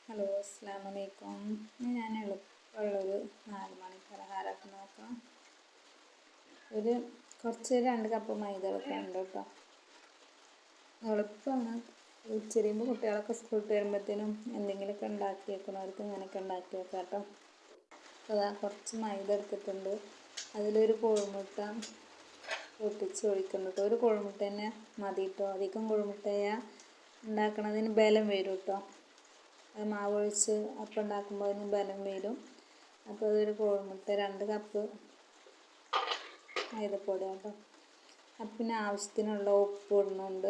Hello, അസ്സാം വലൈക്കും. ഞാൻ എളുപ്പമുള്ളൊരു 4 മണി പലഹാരമൊക്കെ നോക്കാം. കുറച്ച് 2 കപ്പ് മൈദ എടുക്കുന്നുണ്ട് കേട്ടോ. എളുപ്പമാണ്. ഉച്ചരിയുമ്പോൾ കുട്ടികളൊക്കെ സ്കൂളിൽ വരുമ്പോഴത്തേനും എന്തെങ്കിലുമൊക്കെ ഉണ്ടാക്കി വെക്കണവർക്ക് ഇങ്ങനെയൊക്കെ ഉണ്ടാക്കി വെക്കാം കേട്ടോ. അതാ കുറച്ച് മൈദ എടുത്തിട്ടുണ്ട്. അതിലൊരു കോഴിമുട്ട പൊട്ടിച്ച് ഒഴിക്കുന്നുണ്ട്. ഒരു കോഴിമുട്ട തന്നെ മതി കേട്ടോ. അധികം കോഴിമുട്ടയാൽ ഉണ്ടാക്കണതിന് ബലം വരും കേട്ടോ. മാവ് ഒഴിച്ച് അപ്പം ഉണ്ടാക്കുമ്പോൾ അതിന് ബലം വരും. അപ്പോൾ അതൊരു കോഴിമുട്ട 2 കപ്പ് മൈദപ്പൊടി കേട്ടോ. അപ്പം പിന്നെ ആവശ്യത്തിനുള്ള ഉപ്പ് ഇടുന്നുണ്ട്.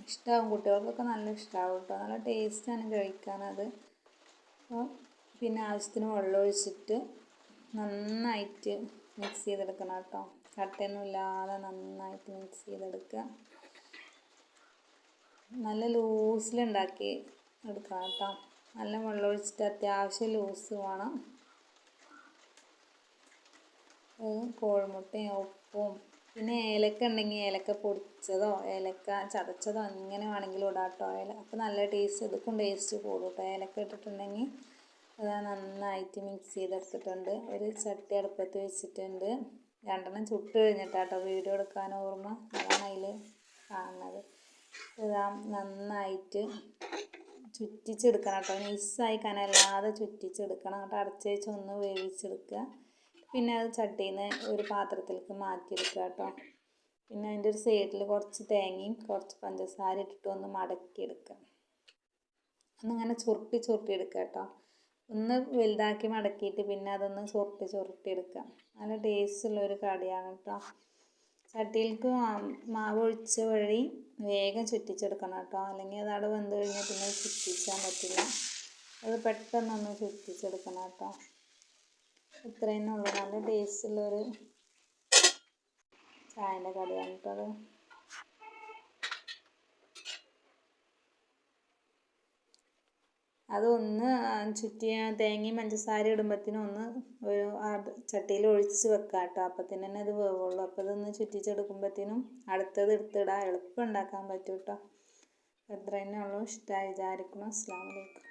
ഇഷ്ടമാവും, കുട്ടികൾക്കൊക്കെ നല്ല ഇഷ്ടമാവും കേട്ടോ. നല്ല ടേസ്റ്റാണ് കഴിക്കാനത്. അപ്പോൾ പിന്നെ ആവശ്യത്തിന് വെള്ളം ഒഴിച്ചിട്ട് നന്നായിട്ട് മിക്സ് ചെയ്തെടുക്കണം കേട്ടോ. കട്ടയൊന്നും ഇല്ലാതെ നന്നായിട്ട് മിക്സ് ചെയ്തെടുക്കുക. നല്ല ലൂസിലുണ്ടാക്കി എടുക്കണം കേട്ടോ. നല്ല വെള്ളം ഒഴിച്ചിട്ട് അത്യാവശ്യം ലൂസ് വേണം. കോഴിമുട്ടയും ഉപ്പും പിന്നെ ഏലക്ക ഉണ്ടെങ്കിൽ ഏലക്ക പൊടിച്ചതോ ഏലക്ക ചതച്ചതോ എങ്ങനെ വേണമെങ്കിലും ഇടാം കേട്ടോ. അപ്പോൾ നല്ല ടേസ്റ്റ്, ഇതൊക്കെ ടേസ്റ്റ് കൂടും കേട്ടോ. ഏലക്ക ഇട്ടിട്ടുണ്ടെങ്കിൽ അത് നന്നായിട്ട് മിക്സ് ചെയ്തെടുത്തിട്ടുണ്ട്. ഒരു ചട്ടി അടുപ്പത്ത് വെച്ചിട്ടുണ്ട്. 2 ചുട്ട് കഴിഞ്ഞിട്ടാട്ടോ വീഡിയോ എടുക്കാൻ ഓർമ്മ, അതാണ് അതിൽ കാണുന്നത്. ഇതാ നന്നായിട്ട് ചുറ്റിച്ചെടുക്കണം കേട്ടോ. നൈസായി കനല്ലാതെ ചുറ്റിച്ചെടുക്കണം. എന്നിട്ട് അടച്ച് വെച്ച് ഒന്ന് വേവിച്ചെടുക്കുക. പിന്നെ അത് ചട്ടിയിൽ നിന്ന് ഒരു പാത്രത്തിലേക്ക് മാറ്റിയെടുക്കുക കേട്ടോ. പിന്നെ അതിൻ്റെ ഒരു സൈഡിൽ കുറച്ച് തേങ്ങയും കുറച്ച് പഞ്ചസാര ഇട്ടിട്ട് ഒന്ന് മടക്കിയെടുക്കുക. ഒന്നിങ്ങനെ ചുരുട്ടിയെടുക്കുക കേട്ടോ. ഒന്ന് വലുതാക്കി മടക്കിയിട്ട് പിന്നെ അതൊന്ന് ചുരുട്ടിയെടുക്കുക. നല്ല ടേസ്റ്റുള്ളൊരു കടിയാണ് കേട്ടോ. ചട്ടിയിലേക്ക് മാവ് ഒഴിച്ച വഴി വേഗം ചുറ്റിച്ചെടുക്കണം കേട്ടോ. അല്ലെങ്കിൽ അത് അവിടെ വെന്ത് കഴിഞ്ഞാൽ പിന്നെ ചുറ്റിച്ചാൻ പറ്റില്ല. അത് പെട്ടെന്നൊന്ന് ചുറ്റിച്ചെടുക്കണം കേട്ടോ. ഇത്രയും ഉള്ളൂ. നല്ല ടേസ്റ്റുള്ളൊരു ചായൻ്റെ കടിയാണ് കേട്ടോ അത്. അതൊന്ന് ചുറ്റിയ തേങ്ങയും പഞ്ചസാര ഇടുമ്പോഴത്തേനും ഒന്ന് ഒരു ചട്ടിയിൽ ഒഴിച്ച് വെക്കാം കേട്ടോ. അപ്പത്തിന് തന്നെ അത് വേവുള്ളൂ. അപ്പോൾ ഇതൊന്ന് ചുറ്റിച്ചെടുക്കുമ്പോഴത്തേനും അടുത്തത് എടുത്തിടാം. എളുപ്പം ഉണ്ടാക്കാൻ പറ്റും കേട്ടോ. അത്ര തന്നെ ഉള്ളൂ. ഇഷ്ടമായി വിചാരിക്കുന്നു. അസ്സലാമു അലൈക്കും.